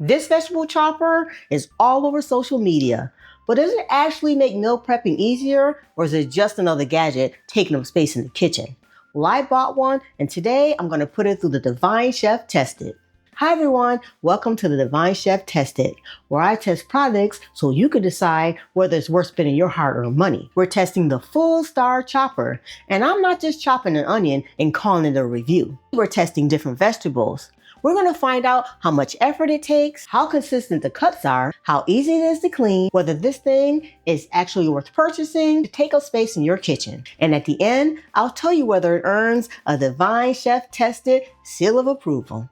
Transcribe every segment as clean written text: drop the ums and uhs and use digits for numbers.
This vegetable chopper is all over social media, but does it actually make meal prepping easier, or is it just another gadget taking up space in the kitchen? Well, I bought one, and today I'm going to put it through the Divine Chef Tested. Hi everyone, welcome to the Divine Chef Tested, where I test products so you can decide whether it's worth spending your hard-earned money. We're testing the Fullstar Chopper, and I'm not just chopping an onion and calling it a review. We're testing different vegetables. We're going to find out how much effort it takes, how consistent the cuts are, how easy it is to clean, whether this thing is actually worth purchasing to take up space in your kitchen. And at the end, I'll tell you whether it earns a Divine Chef Tested seal of approval.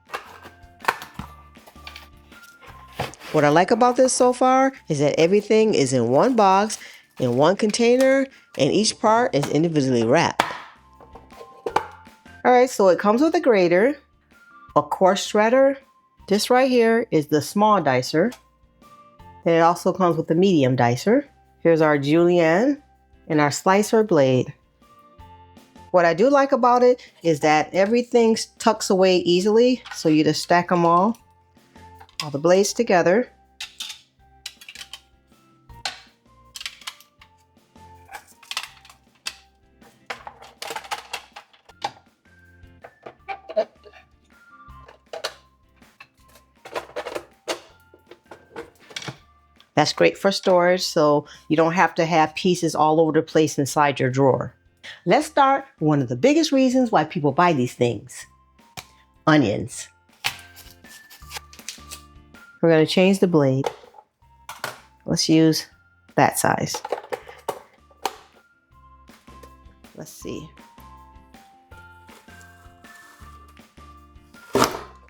What I like about this so far is that everything is in one box, in one container, and each part is individually wrapped. All right, so it comes with a grater, a coarse shredder. This right here is the small dicer. And it also comes with the medium dicer. Here's our julienne and our slicer blade. What I do like about it is that everything tucks away easily. So you just stack them all the blades together. That's great for storage, so you don't have to have pieces all over the place inside your drawer. Let's start with one of the biggest reasons why people buy these things: onions. We're going to change the blade. Let's use that size. Let's see.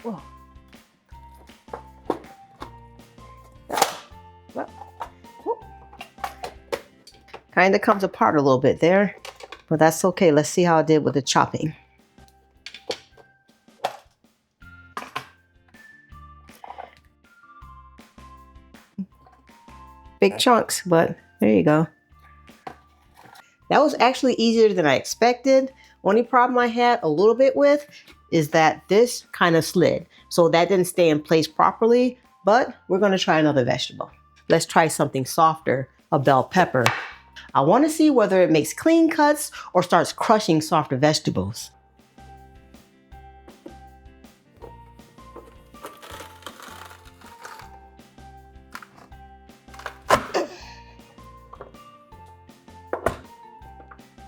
Whoa. Kind of comes apart a little bit there, but that's okay. Let's see how I did with the chopping. Big chunks, but there you go. That was actually easier than I expected. Only problem I had a little bit with is that this kind of slid. So that didn't stay in place properly, but we're going to try another vegetable. Let's try something softer, a bell pepper. I want to see whether it makes clean cuts or starts crushing softer vegetables.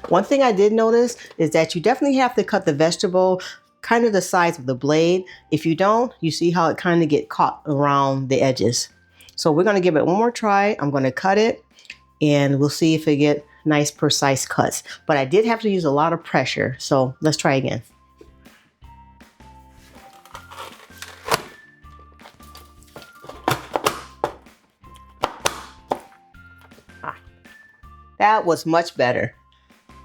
One thing I did notice is that you definitely have to cut the vegetable kind of the size of the blade. If you don't, you see how it kind of get caught around the edges. So we're going to give it one more try. I'm going to cut it and we'll see if it get nice precise cuts. But I did have to use a lot of pressure. So let's try again. That was much better.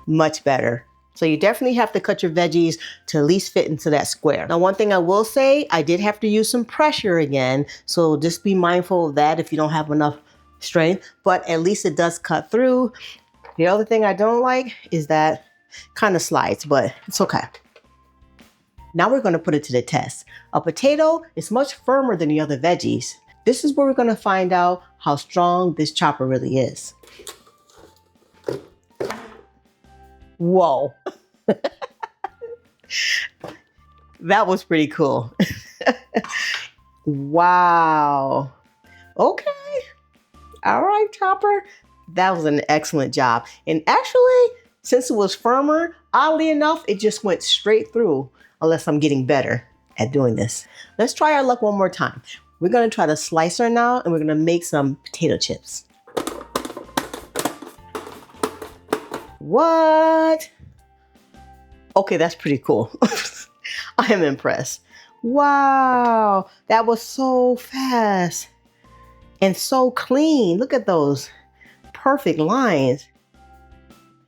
Much better. So you definitely have to cut your veggies to at least fit into that square. Now, one thing I will say, I did have to use some pressure again. So just be mindful of that if you don't have enough strength, but at least it does cut through. The other thing I don't like is that kind of slides, but it's okay. Now we're going to put it to the test. A potato is much firmer than the other veggies. This is where we're going to find out how strong this chopper really is. Whoa. That was pretty cool. Wow. Okay. All right, chopper. That was an excellent job. And actually, since it was firmer, oddly enough, it just went straight through, unless I'm getting better at doing this. Let's try our luck one more time. We're going to try the slicer now, and we're going to make some potato chips. What? Okay, that's pretty cool. I am impressed. Wow, that was so fast and so clean. Look at those perfect lines.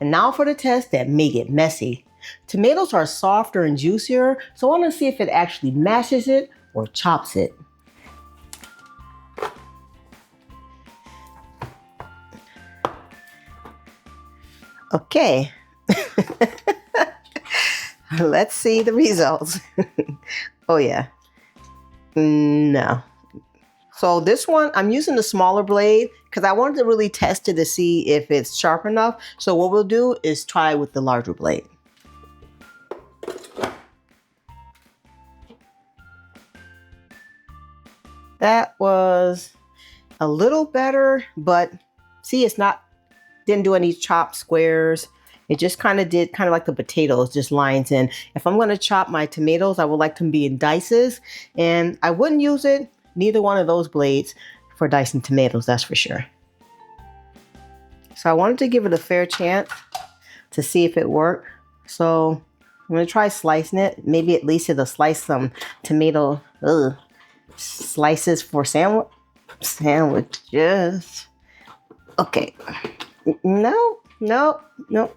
And now for the test that may get messy. Tomatoes are softer and juicier, so I want to see if it actually mashes it or chops it. Okay. Let's see the results. Oh yeah. No. So this one, I'm using the smaller blade because I wanted to really test it to see if it's sharp enough. So what we'll do is try with the larger blade. That was a little better, but see, didn't do any chopped squares. It just kind of did like the potatoes, just lines in. If I'm going to chop my tomatoes, I would like them to be in dices, and I wouldn't use neither one of those blades for dicing tomatoes, that's for sure. So I wanted to give it a fair chance to see if it worked. So I'm going to try slicing it. Maybe at least it'll slice some tomato slices for sandwiches. Okay. No. No. No.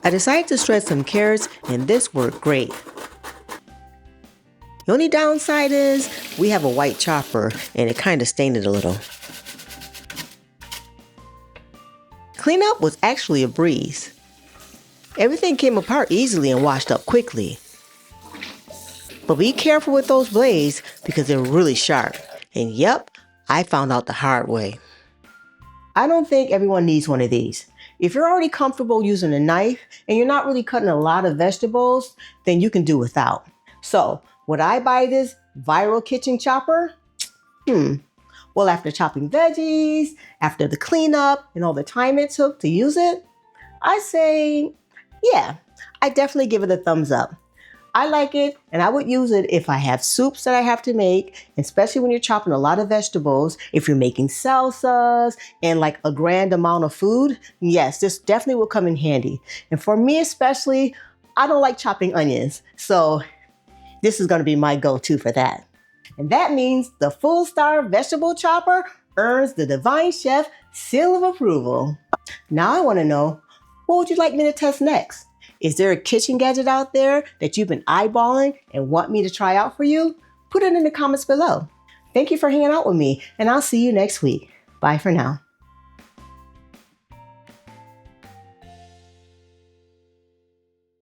I decided to shred some carrots, and this worked great. The only downside is we have a white chopper, and it kind of stained it a little. Cleanup was actually a breeze. Everything came apart easily and washed up quickly. But be careful with those blades because they're really sharp. And yep, I found out the hard way. I don't think everyone needs one of these. If you're already comfortable using a knife and you're not really cutting a lot of vegetables, then you can do without. So, would I buy this viral kitchen chopper? Well, after chopping veggies, after the cleanup, and all the time it took to use it, I say, yeah, I definitely give it a thumbs up. I like it, and I would use it if I have soups that I have to make, especially when you're chopping a lot of vegetables. If you're making salsas and like a grand amount of food, yes, this definitely will come in handy. And for me especially, I don't like chopping onions, so this is going to be my go-to for that. And that means the Fullstar Vegetable Chopper earns the Divine Chef seal of approval. Now I want to know, what would you like me to test next? Is there a kitchen gadget out there that you've been eyeballing and want me to try out for you? Put it in the comments below. Thank you for hanging out with me, and I'll see you next week. Bye for now.